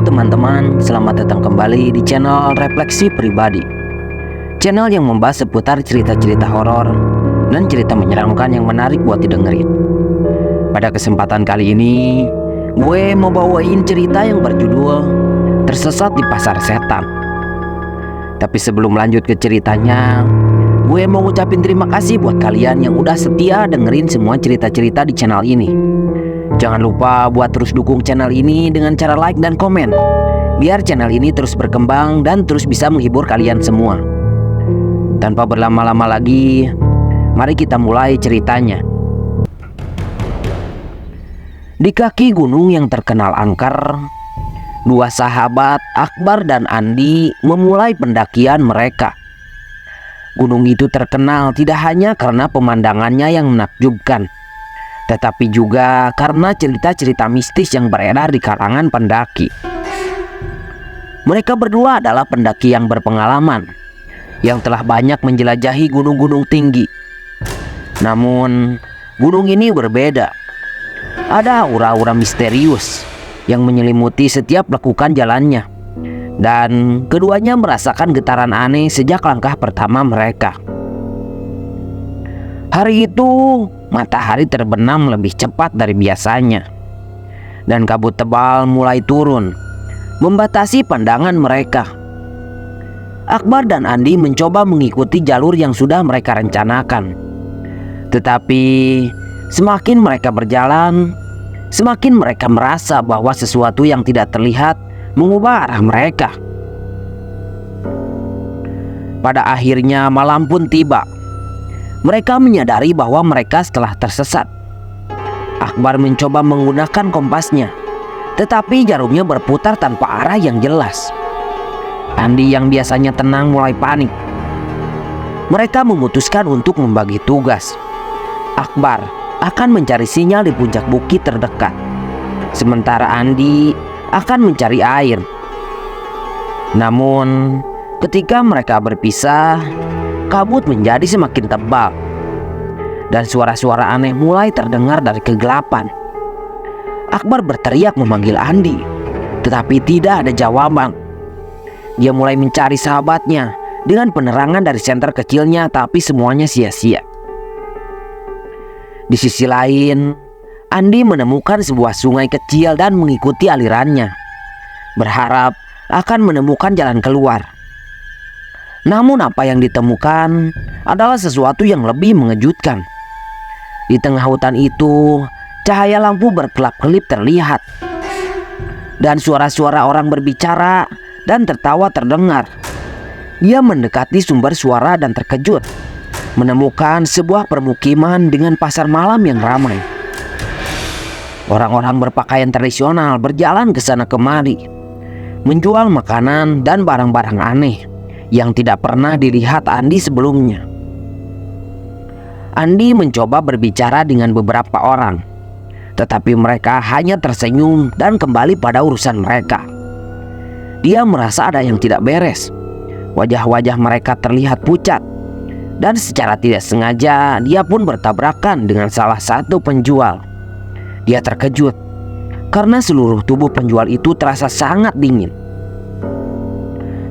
teman-teman, selamat datang kembali di channel Refleksi Pribadi. Channel yang membahas seputar cerita-cerita horor dan cerita menyeramkan yang menarik buat didengerin. Pada kesempatan kali ini, gue mau bawain cerita yang berjudul Tersesat di Pasar Setan. Tapi sebelum lanjut ke ceritanya, gue mau ngucapin terima kasih buat kalian yang udah setia dengerin semua cerita-cerita di channel ini. Jangan lupa buat terus dukung channel ini dengan cara like dan komen, biar channel ini terus berkembang dan terus bisa menghibur kalian semua. Tanpa berlama-lama lagi, mari kita mulai ceritanya. Di kaki gunung yang terkenal angker, dua sahabat Akbar dan Andi memulai pendakian mereka. Gunung itu terkenal tidak hanya karena pemandangannya yang menakjubkan, tetapi juga karena cerita-cerita mistis yang beredar di kalangan pendaki. Mereka berdua adalah pendaki yang berpengalaman, yang telah banyak menjelajahi gunung-gunung tinggi. Namun, gunung ini berbeda. Ada aura-aura misterius yang menyelimuti setiap lekukan jalannya, dan keduanya merasakan getaran aneh sejak langkah pertama mereka. Hari itu, matahari terbenam lebih cepat dari biasanya, dan kabut tebal mulai turun, membatasi pandangan mereka. Akbar dan Andi mencoba mengikuti jalur yang sudah mereka rencanakan. Tetapi, semakin mereka berjalan, semakin mereka merasa bahwa sesuatu yang tidak terlihat mengubah arah mereka. Pada akhirnya malam pun tiba. Mereka menyadari bahwa mereka telah tersesat. Akbar mencoba menggunakan kompasnya, tetapi jarumnya berputar tanpa arah yang jelas. Andi yang biasanya tenang mulai panik. Mereka memutuskan untuk membagi tugas. Akbar akan mencari sinyal di puncak bukit terdekat, sementara Andi akan mencari air. Namun, ketika mereka berpisah, kabut menjadi semakin tebal, dan suara-suara aneh mulai terdengar dari kegelapan. Akbar berteriak memanggil Andi, tetapi tidak ada jawaban. Dia mulai mencari sahabatnya dengan penerangan dari senter kecilnya, tapi semuanya sia-sia. Di sisi lain, Andi menemukan sebuah sungai kecil dan mengikuti alirannya, berharap akan menemukan jalan keluar. Namun apa yang ditemukan adalah sesuatu yang lebih mengejutkan. Di tengah hutan itu, cahaya lampu berkelap-kelip terlihat, dan suara-suara orang berbicara dan tertawa terdengar. Dia mendekati sumber suara dan terkejut menemukan sebuah permukiman dengan pasar malam yang ramai. Orang-orang berpakaian tradisional berjalan ke sana kemari, menjual makanan dan barang-barang aneh yang tidak pernah dilihat Andi sebelumnya. Andi mencoba berbicara dengan beberapa orang, tetapi mereka hanya tersenyum dan kembali pada urusan mereka. Dia merasa ada yang tidak beres. Wajah-wajah mereka terlihat pucat, dan secara tidak sengaja dia pun bertabrakan dengan salah satu penjual. Dia terkejut karena seluruh tubuh penjual itu terasa sangat dingin.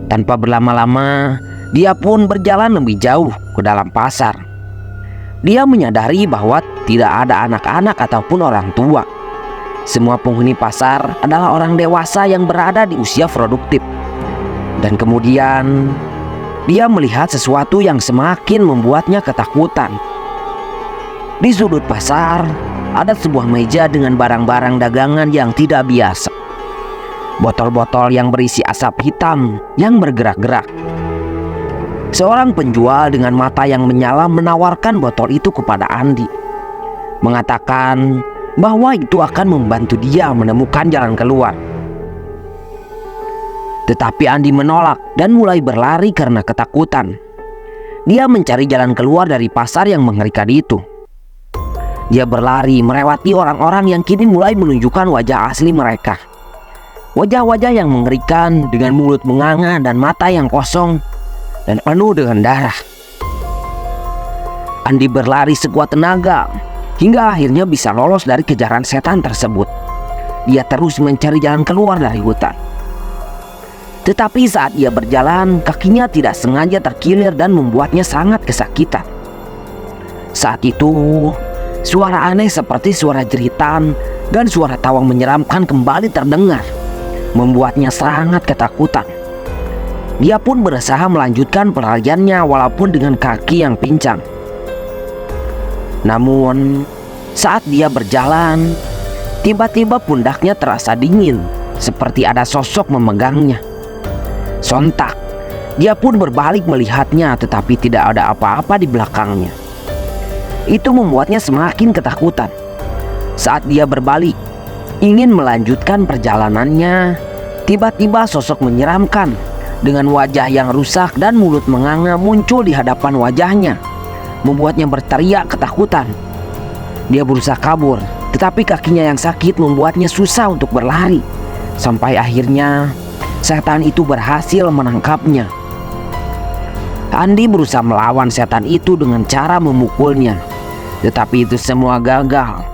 Tanpa berlama-lama, dia pun berjalan lebih jauh ke dalam pasar. Dia menyadari bahwa tidak ada anak-anak ataupun orang tua. Semua penghuni pasar adalah orang dewasa yang berada di usia produktif. Dan kemudian, dia melihat sesuatu yang semakin membuatnya ketakutan. Di sudut pasar, ada sebuah meja dengan barang-barang dagangan yang tidak biasa. Botol-botol yang berisi asap hitam yang bergerak-gerak. Seorang penjual dengan mata yang menyala menawarkan botol itu kepada Andi, mengatakan bahwa itu akan membantu dia menemukan jalan keluar. Tetapi Andi menolak dan mulai berlari karena ketakutan. Dia mencari jalan keluar dari pasar yang mengerikan itu. Dia berlari melewati orang-orang yang kini mulai menunjukkan wajah asli mereka. Wajah-wajah yang mengerikan dengan mulut menganga dan mata yang kosong dan penuh dengan darah. Andi berlari sekuat tenaga hingga akhirnya bisa lolos dari kejaran setan tersebut. Dia terus mencari jalan keluar dari hutan. Tetapi saat ia berjalan, kakinya tidak sengaja terkilir dan membuatnya sangat kesakitan. Saat itu, suara aneh seperti suara jeritan dan suara tawang menyeramkan kembali terdengar, membuatnya sangat ketakutan. Dia pun berusaha melanjutkan pelariannya walaupun dengan kaki yang pincang. Namun, saat dia berjalan, tiba-tiba pundaknya terasa dingin, seperti ada sosok memegangnya. Sontak, dia pun berbalik melihatnya, tetapi tidak ada apa-apa di belakangnya. Itu membuatnya semakin ketakutan. Saat dia berbalik, ingin melanjutkan perjalanannya, tiba-tiba sosok menyeramkan dengan wajah yang rusak dan mulut menganga muncul di hadapan wajahnya, membuatnya berteriak ketakutan. Dia berusaha kabur, tetapi kakinya yang sakit membuatnya susah untuk berlari. Sampai akhirnya setan itu berhasil menangkapnya. Andi berusaha melawan setan itu dengan cara memukulnya, tetapi itu semua gagal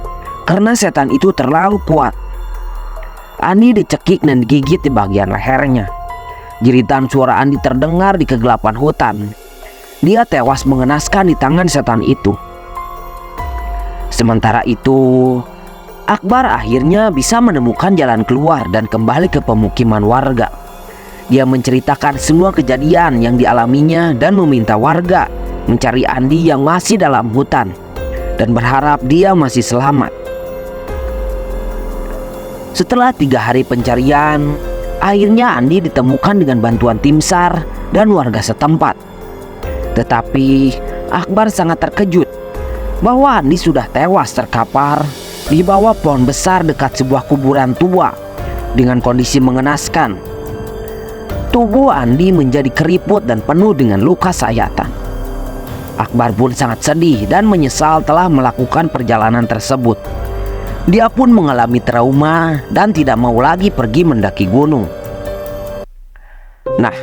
karena setan itu terlalu kuat. Andi dicekik dan digigit di bagian lehernya. Jeritan suara Andi terdengar di kegelapan hutan. Dia tewas mengenaskan di tangan setan itu. Sementara itu, Akbar akhirnya bisa menemukan jalan keluar dan kembali ke pemukiman warga. Dia menceritakan semua kejadian yang dialaminya dan meminta warga mencari Andi yang masih dalam hutan dan berharap dia masih selamat. Setelah 3 hari pencarian, akhirnya Andi ditemukan dengan bantuan tim SAR dan warga setempat. Tetapi Akbar sangat terkejut bahwa Andi sudah tewas terkapar di bawah pohon besar dekat sebuah kuburan tua dengan kondisi mengenaskan. Tubuh Andi menjadi keriput dan penuh dengan luka sayatan. Akbar pun sangat sedih dan menyesal telah melakukan perjalanan tersebut. Dia pun mengalami trauma dan tidak mau lagi pergi mendaki gunung. Nah,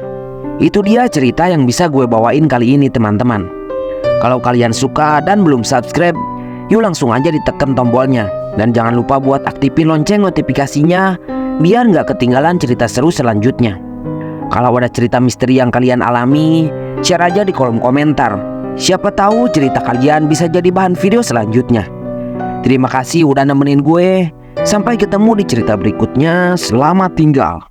itu dia cerita yang bisa gue bawain kali ini teman-teman. Kalau kalian suka dan belum subscribe, yuk langsung aja ditekan tombolnya. Dan jangan lupa buat aktifin lonceng notifikasinya biar nggak ketinggalan cerita seru selanjutnya. Kalau ada cerita misteri yang kalian alami, share aja di kolom komentar. Siapa tahu cerita kalian bisa jadi bahan video selanjutnya. Terima kasih udah nemenin gue. Sampai ketemu di cerita berikutnya. Selamat tinggal.